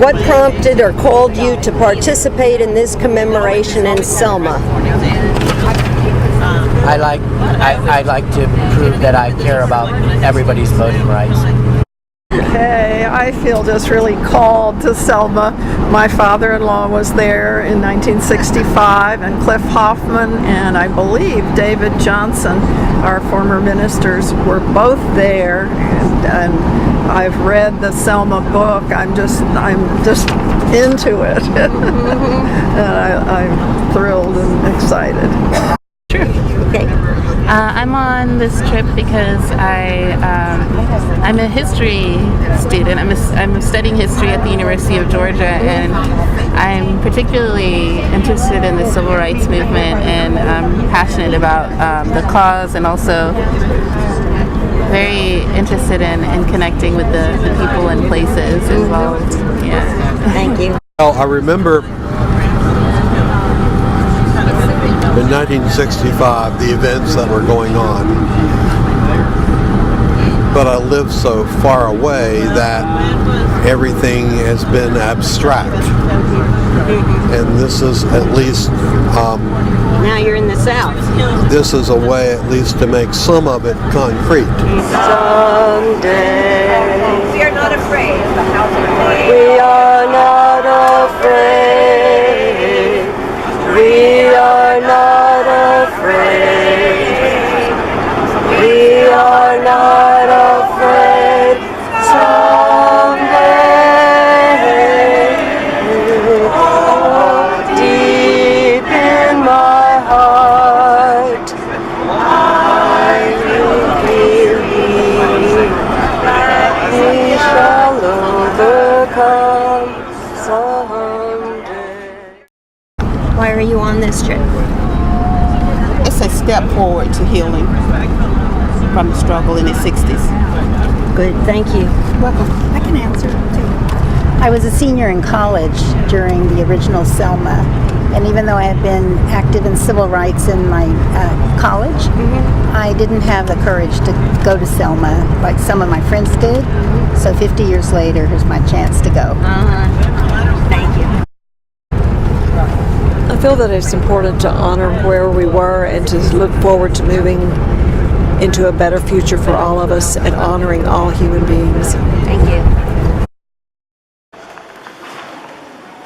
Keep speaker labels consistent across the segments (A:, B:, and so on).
A: What prompted or called you to participate in this commemoration in Selma?
B: I like to prove that I care about everybody's voting rights.
C: Okay, I feel just really called to Selma. My father-in-law was there in 1965, and Cliff Hoffman and I believe David Johnson, our former ministers, were both there. And I've read the Selma book. I'm just into it, and I'm thrilled and excited.
D: Sure.
A: Okay.
D: I'm on this trip because I'm a history student. I'm studying history at the University of Georgia, and I'm particularly interested in the civil rights movement, and I'm passionate about the cause, and also very interested in connecting with the people and places involved. Yeah.
A: Thank you.
E: Well, I remember in 1965 the events that were going on, but I live so far away that everything has been abstract, and this is at least
A: Now you're in the South.
E: this is a way at least to make some of it concrete.
A: Someday
F: We are not afraid.
A: we are not afraid. We are not afraid. We are not afraid. Someday, deep in my heart, I will believe we shall overcome someday. Why are you on this trip?
G: It's a step forward to healing from the struggle in the 60s.
A: Good, thank you.
H: Welcome. I can answer too. I was a senior in college during the original Selma, and even though I had been active in civil rights in my college, I didn't have the courage to go to Selma like some of my friends did. So 50 years later, here's my chance to go.
A: Thank you.
I: I feel that it's important to honor where we were and to look forward to moving into a better future for all of us and honoring all human beings.
A: Thank you.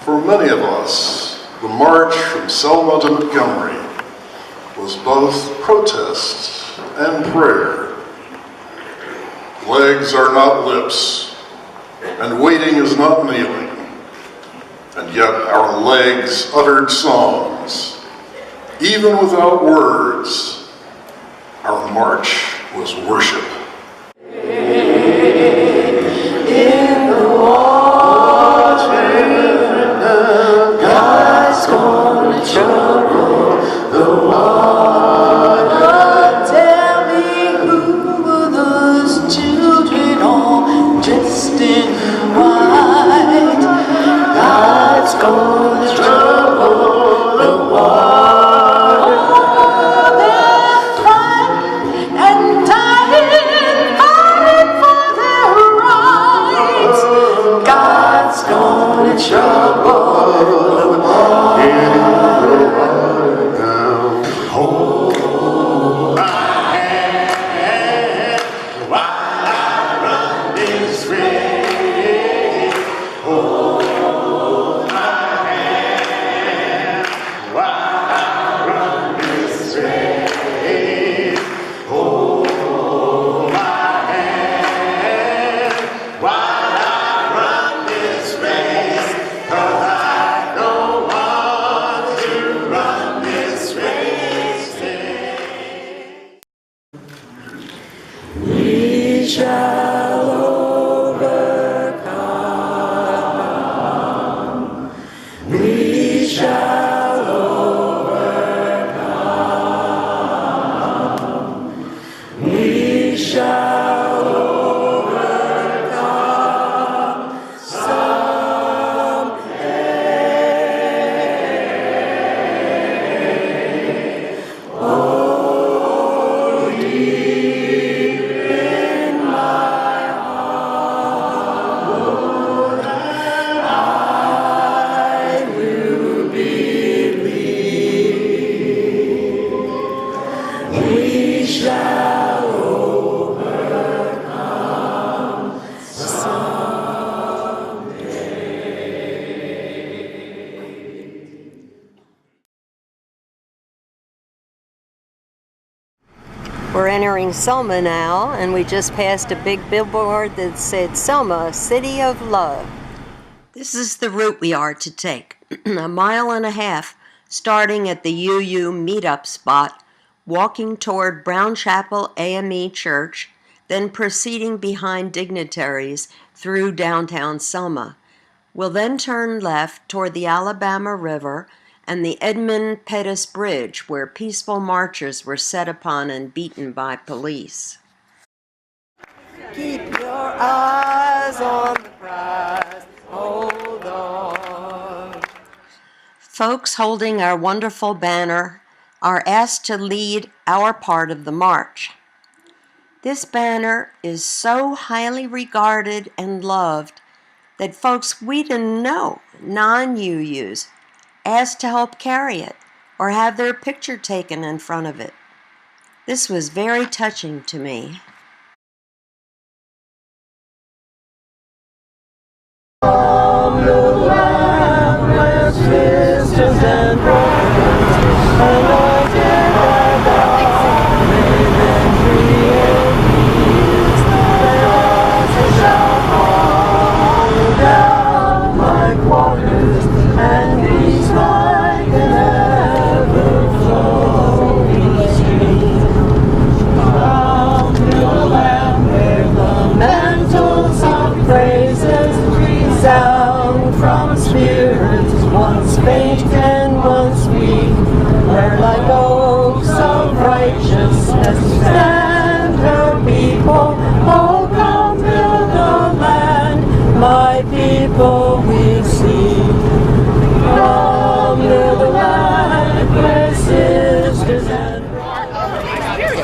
J: For many of us, the march from Selma to Montgomery was both protest and prayer. Legs are not lips, and waiting is not kneeling. And yet our legs uttered songs. Even without words, our march was worship.
A: In the water, God's gonna trouble the water. Tell me who are those children all dressed in white? God's gonna trouble the water. We shall overcome. We're entering Selma now, and we just passed a big billboard that said Selma, City of Love. This is the route we are to take. 1.5 miles starting at the UU meetup spot, walking toward Brown Chapel AME Church, then proceeding behind dignitaries through downtown Selma. We'll then turn left toward the Alabama River and the Edmund Pettus Bridge, where peaceful marchers were set upon and beaten by police. Keep your eyes on the prize, hold on. Folks holding our wonderful banner are asked to lead our part of the march. This banner is so highly regarded and loved that folks we didn't know, non-UUs, asked to help carry it or have their picture taken in front of it. This was very touching to me.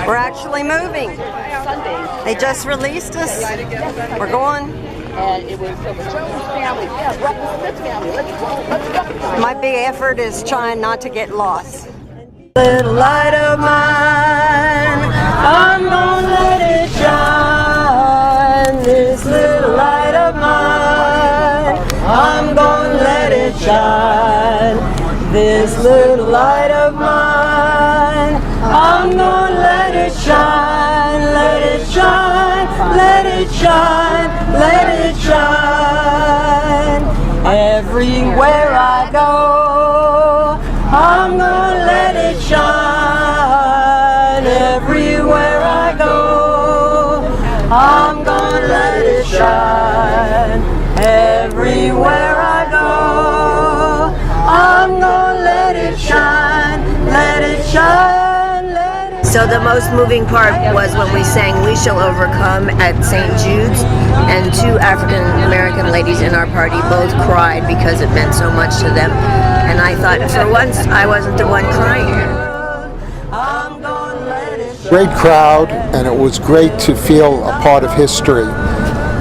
A: We're actually moving. They just released us. We're going.
F: And it was Jones family. Yeah, Smith family. Let's go.
A: My big effort is trying not to get lost. Little light of mine, I'm gonna let it shine. This little light of mine, I'm gonna let it shine. This little light of mine, I'm gonna let it shine. Let it shine, let it shine, let it shine. Everywhere I go, I'm gonna let it shine. Everywhere I go, I'm gonna let it shine. Everywhere I go, I'm gonna let it shine. Let it shine, let it shine.
K: So the most moving part was when we sang We Shall Overcome at St. Jude's, and 2 African American ladies in our party both cried because it meant so much to them. And I thought, for once, I wasn't the one crying.
L: Great crowd, and it was great to feel a part of history.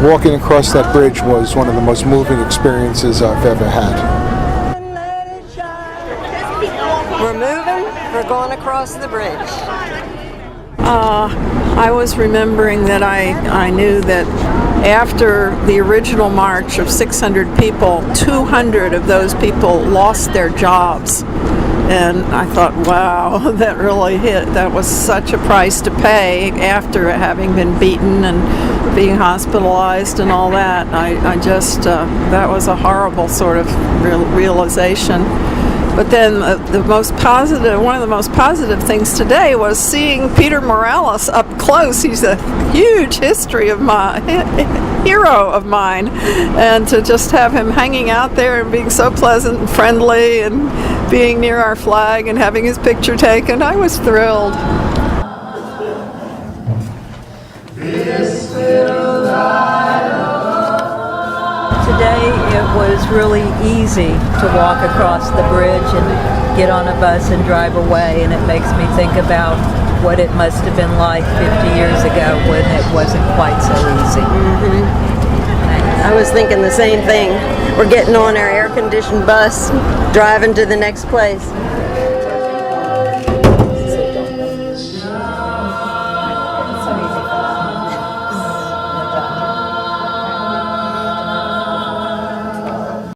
L: Walking across that bridge was one of the most moving experiences I've ever had.
A: We're moving, we're going across the bridge.
C: I was remembering that I knew that after the original march of 600 people, 200 of those people lost their jobs. And I thought, wow, that really hit. That was such a price to pay after having been beaten and being hospitalized and all that. I just, that was a horrible sort of realization. But then one of the most positive things today was seeing Peter Morales up close. He's a huge hero of mine, and to just have him hanging out there and being so pleasant and friendly and being near our flag and having his picture taken, I was thrilled.
M: Today it was really easy to walk across the bridge and get on a bus and drive away, and it makes me think about what it must have been like 50 years ago when it wasn't quite so easy.
A: I was thinking the same thing. We're getting on our air-conditioned bus, driving to the next place.